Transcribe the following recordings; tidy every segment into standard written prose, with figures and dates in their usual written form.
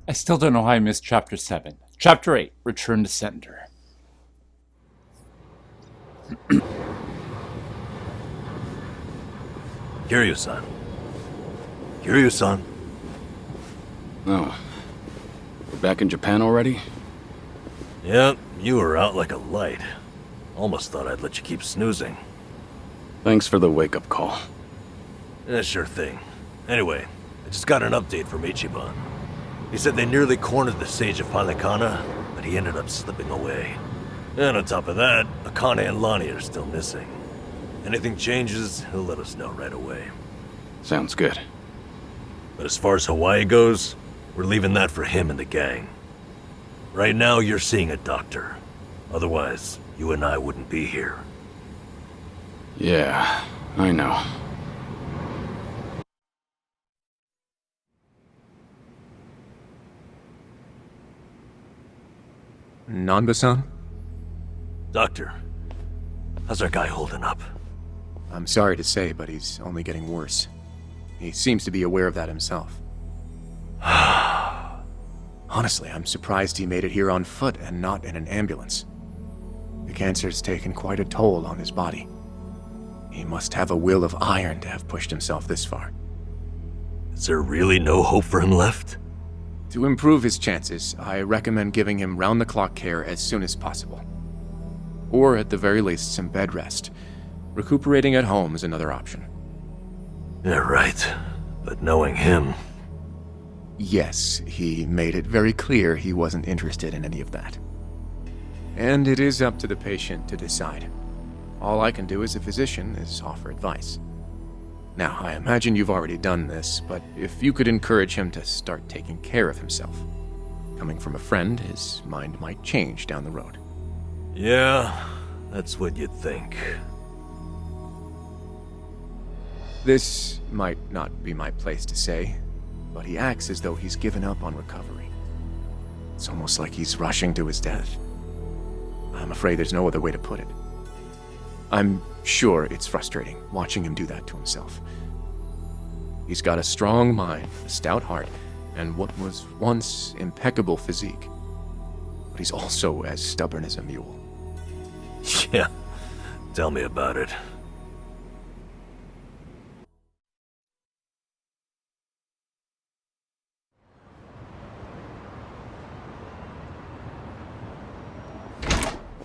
I still don't know how I missed Chapter 7. Chapter 8, Return to Sender. Kiryu-san. Kiryu-san. Oh. We're back in Japan already? Yep, you were out like a light. Almost thought I'd let you keep snoozing. Thanks for the wake-up call. Yeah, sure thing. Anyway, I just got an update from Ichiban. He said they nearly cornered the Sage of Palikana, but he ended up slipping away. And on top of that, Akane and Lonnie are still missing. Anything changes, he'll let us know right away. Sounds good. But as far as Hawaii goes, we're leaving that for him and the gang. Right now, you're seeing a doctor. Otherwise, you and I wouldn't be here. Yeah, I know. Nanba-san? Doctor, how's our guy holding up? I'm sorry to say, but he's only getting worse. He seems to be aware of that himself. Honestly, I'm surprised he made it here on foot and not in an ambulance. The cancer's taken quite a toll on his body. He must have a will of iron to have pushed himself this far. Is there really no hope for him left? To improve his chances, I recommend giving him round-the-clock care as soon as possible. Or at the very least, some bed rest. Recuperating at home is another option. Yeah, right. But knowing him... Yes, he made it very clear he wasn't interested in any of that. And it is up to the patient to decide. All I can do as a physician is offer advice. Now, I imagine you've already done this, but if you could encourage him to start taking care of himself. Coming from a friend, his mind might change down the road. Yeah, that's what you'd think. This might not be my place to say, but he acts as though he's given up on recovery. It's almost like he's rushing to his death. I'm afraid there's no other way to put it. I'm sure it's frustrating watching him do that to himself. He's got a strong mind, a stout heart, and what was once impeccable physique. But he's also as stubborn as a mule. Yeah, tell me about it.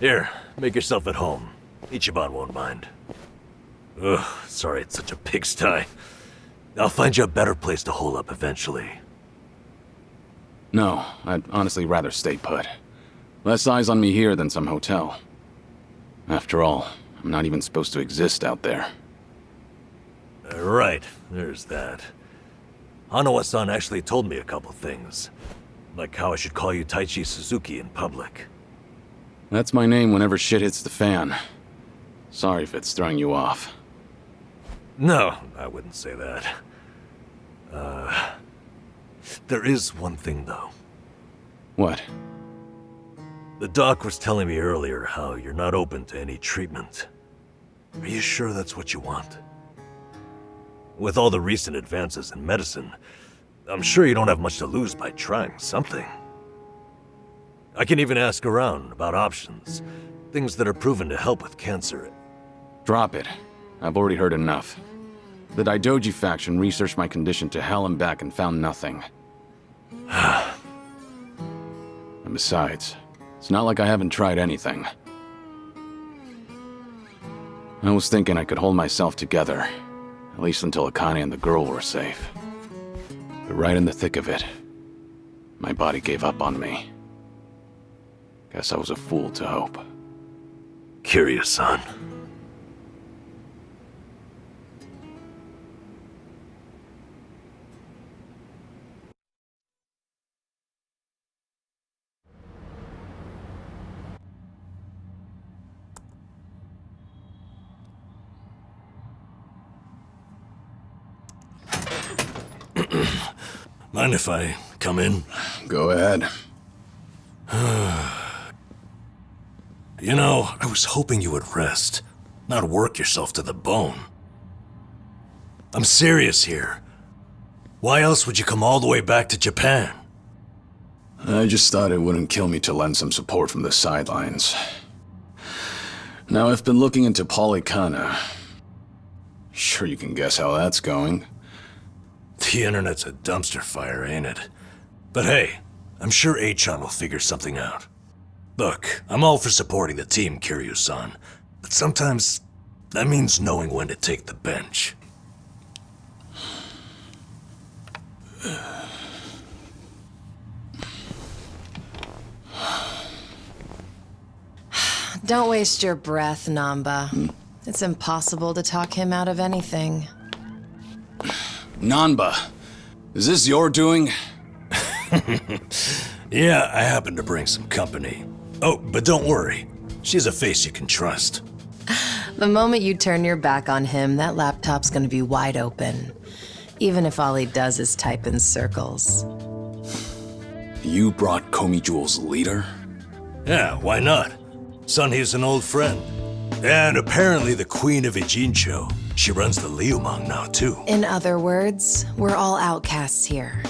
Here, make yourself at home. Ichiban won't mind. Ugh, sorry it's such a pigsty. I'll find you a better place to hole up eventually. No, I'd honestly rather stay put. Less eyes on me here than some hotel. After all, I'm not even supposed to exist out there. Right, there's that. Hanawa-san actually told me a couple things. Like how I should call you Taichi Suzuki in public. That's my name whenever shit hits the fan. Sorry if it's throwing you off. No, I wouldn't say that. There is one thing though. What? The doc was telling me earlier how you're not open to any treatment. Are you sure that's what you want? With all the recent advances in medicine, I'm sure you don't have much to lose by trying something. I can even ask around about options, things that are proven to help with cancer. Drop it. I've already heard enough. The Daidoji faction researched my condition to hell and back and found nothing. And besides, it's not like I haven't tried anything. I was thinking I could hold myself together, at least until Akane and the girl were safe. But right in the thick of it, my body gave up on me. Guess I was a fool to hope. Curious-san. Mind if I come in? Go ahead. You know, I was hoping you would rest, not work yourself to the bone. I'm serious here. Why else would you come all the way back to Japan? I just thought it wouldn't kill me to lend some support from the sidelines. Now I've been looking into Polycana. Sure you can guess how that's going. The internet's a dumpster fire, ain't it? But hey, I'm sure Achan will figure something out. Look, I'm all for supporting the team, Kiryu-san, but sometimes that means knowing when to take the bench. Don't waste your breath, Namba. It's impossible to talk him out of anything. Nanba, is this your doing? Yeah, I happen to bring some company. Oh, but don't worry. She's a face you can trust. The moment you turn your back on him, that laptop's gonna be wide open. Even if all he does is type in circles. You brought Komi Jewel's leader? Yeah, why not? Sunhee's an old friend. And apparently the Queen of Ijincho. She runs the Liumang now, too. In other words, we're all outcasts here.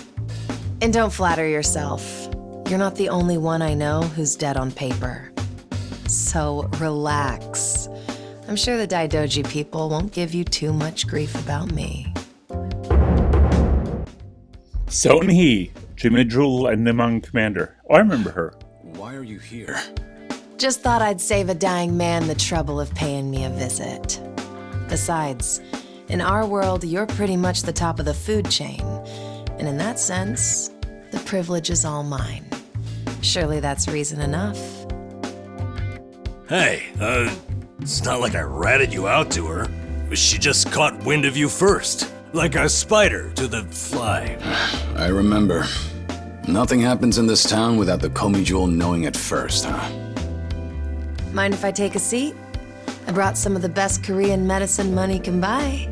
And don't flatter yourself. You're not the only one I know who's dead on paper. So relax. I'm sure the Daidoji people won't give you too much grief about me. Sunhee, Jimmy Drool, and Nimang Commander. Oh, I remember her. Why are you here? Just thought I'd save a dying man the trouble of paying me a visit. Besides, in our world, you're pretty much the top of the food chain. And in that sense, the privilege is all mine. Surely that's reason enough. Hey, it's not like I ratted you out to her. She just caught wind of you first. Like a spider to the fly. I remember. Nothing happens in this town without the Komi Jewel knowing it first, huh? Mind if I take a seat? I brought some of the best Korean medicine money can buy.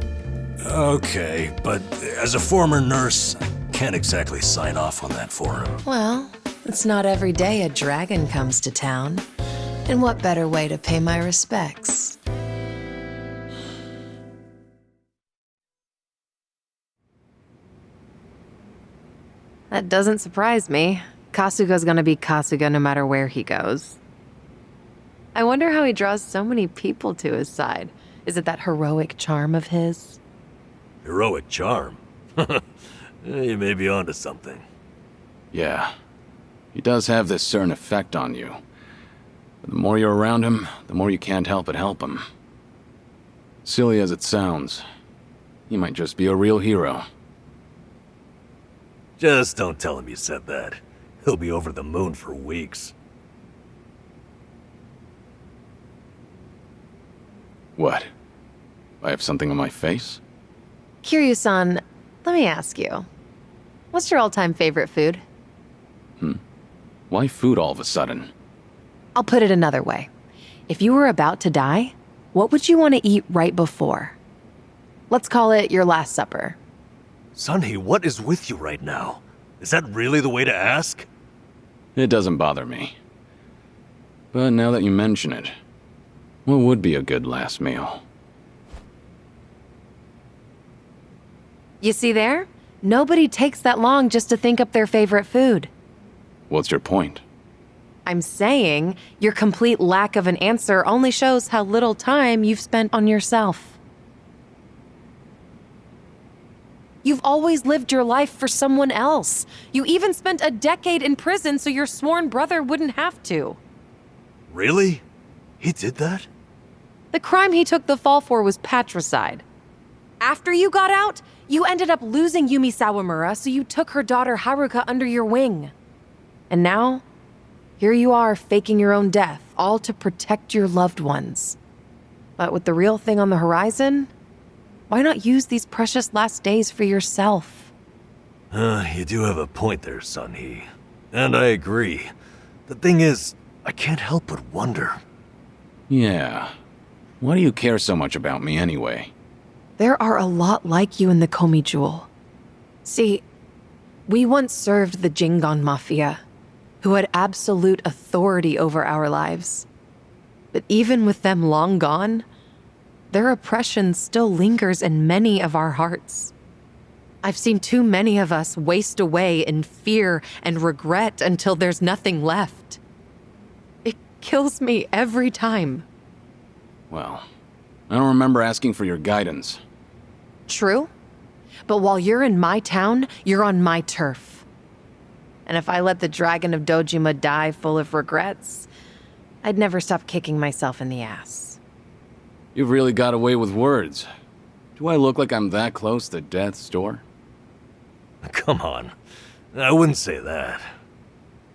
Okay, but as a former nurse, I can't exactly sign off on that for him. Well, it's not every day a dragon comes to town. And what better way to pay my respects? That doesn't surprise me. Kasuga's gonna be Kasuga no matter where he goes. I wonder how he draws so many people to his side. Is it that heroic charm of his? Heroic charm? You may be onto something. Yeah. He does have this certain effect on you. But the more you're around him, the more you can't help but help him. Silly as it sounds, he might just be a real hero. Just don't tell him you said that. He'll be over the moon for weeks. What? I have something on my face? Kiryu-san, let me ask you. What's your all-time favorite food? Why food all of a sudden? I'll put it another way. If you were about to die, what would you want to eat right before? Let's call it your last supper. Sunhee, what is with you right now? Is that really the way to ask? It doesn't bother me. But now that you mention it, what would be a good last meal? You see there? Nobody takes that long just to think up their favorite food. What's your point? I'm saying your complete lack of an answer only shows how little time you've spent on yourself. You've always lived your life for someone else. You even spent a decade in prison so your sworn brother wouldn't have to. Really? He did that? The crime he took the fall for was patricide. After you got out, you ended up losing Yumi Sawamura, so you took her daughter Haruka under your wing. And now, here you are faking your own death, all to protect your loved ones. But with the real thing on the horizon, why not use these precious last days for yourself? You do have a point there, Sunhee. And I agree. The thing is, I can't help but wonder. Yeah. Why do you care so much about me anyway? There are a lot like you in the Komi Jewel. See, we once served the Jingon Mafia, who had absolute authority over our lives. But even with them long gone, their oppression still lingers in many of our hearts. I've seen too many of us waste away in fear and regret until there's nothing left. It kills me every time. Well, I don't remember asking for your guidance. True, but while you're in my town, you're on my turf. And if I let the Dragon of Dojima die full of regrets, I'd never stop kicking myself in the ass. You've really got away with words. Do I look like I'm that close to death's door? Come on. I wouldn't say that.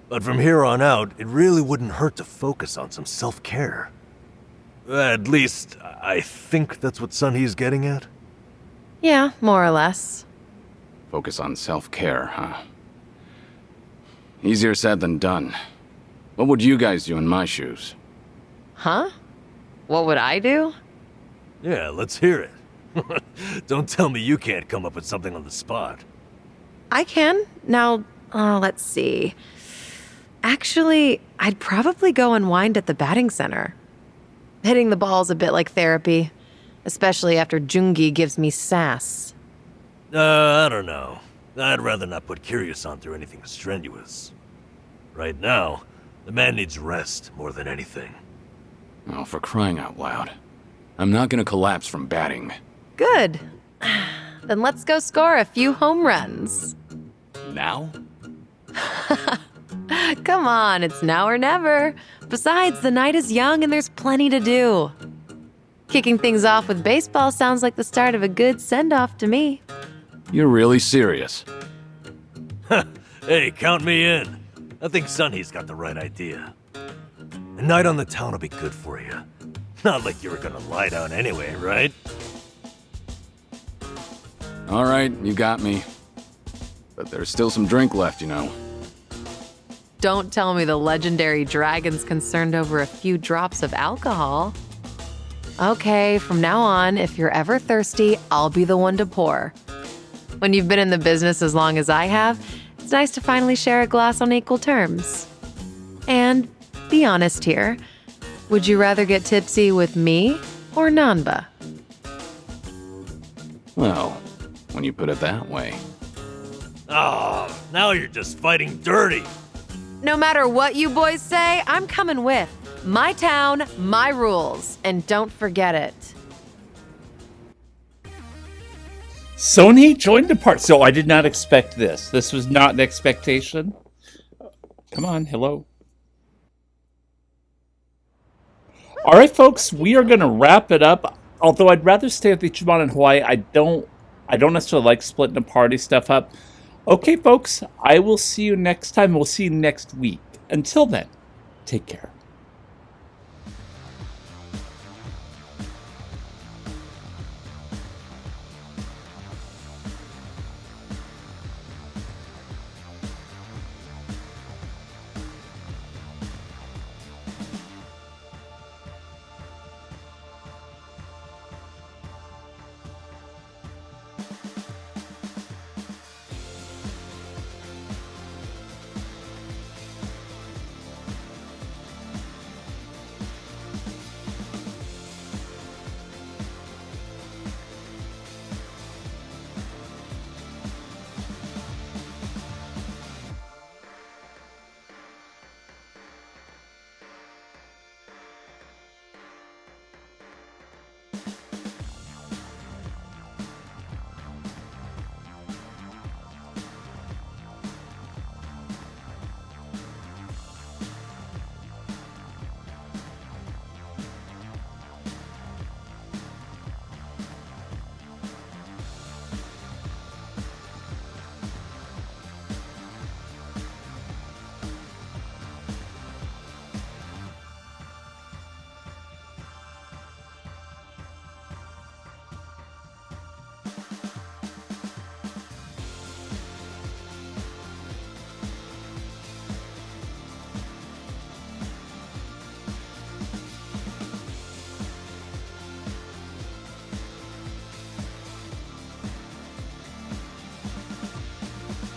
But from here on out, it really wouldn't hurt to focus on some self-care. At least, I think that's what Sunhee's getting at. Yeah, more or less. Focus on self-care, huh? Easier said than done. What would you guys do in my shoes? Huh? What would I do? Yeah, let's hear it. Don't tell me you can't come up with something on the spot. I can. Now, let's see. Actually, I'd probably go unwind at the batting center. Hitting the ball's a bit like therapy, especially after Jungi gives me sass. I don't know. I'd rather not put Kiryu-san through anything strenuous. Right now, the man needs rest more than anything. Oh, for crying out loud. I'm not gonna collapse from batting. Good. Then let's go score a few home runs. Now? Come on, it's now or never. Besides, the night is young and there's plenty to do. Kicking things off with baseball sounds like the start of a good send-off to me. You're really serious. Hey, count me in. I think Sunhee's got the right idea. A night on the town will be good for you. Not like you were gonna lie down anyway, right? All right, you got me. But there's still some drink left, you know. Don't tell me the legendary dragon's concerned over a few drops of alcohol. Okay, from now on, if you're ever thirsty, I'll be the one to pour. When you've been in the business as long as I have, it's nice to finally share a glass on equal terms. And be honest here, would you rather get tipsy with me or Nanba? Well, when you put it that way. Oh, now you're just fighting dirty. No matter what you boys say, I'm coming with. My town, my rules, and don't forget it. Sony joined the party. So I did not expect this. This was not an expectation. Come on, hello. All right, folks, we are going to wrap it up. Although I'd rather stay with Ichiban in Hawaii, I don't necessarily like splitting the party stuff up. Okay, folks, I will see you next time. We'll see you next week. Until then, take care.